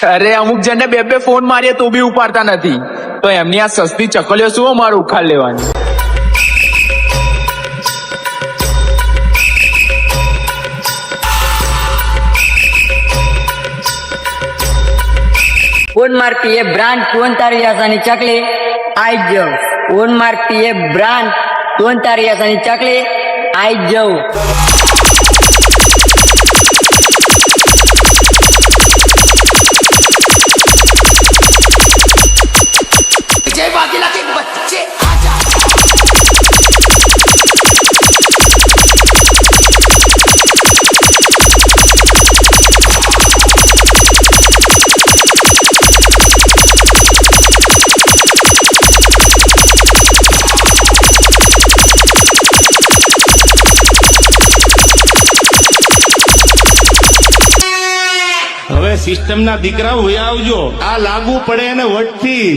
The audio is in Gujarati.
અરે અમુક જણને બે બે ફોન મારીએ તો બી ઉપાડતા નથી, તો એમની આ સસ્તી ચકલીઓ શું અમારું ઉખાડ લેવાની. फोन मार पिए ब्रांड 2 यासानी चकली आई जाओ. फोन मार पिए ब्रांड 2 यासानी चकली आई जाओ. जय वाघेला के बच्चे आजा. હવે સિસ્ટમ ના દીકરા હોય આવજો, આ લાગુ પડે ને વટથી.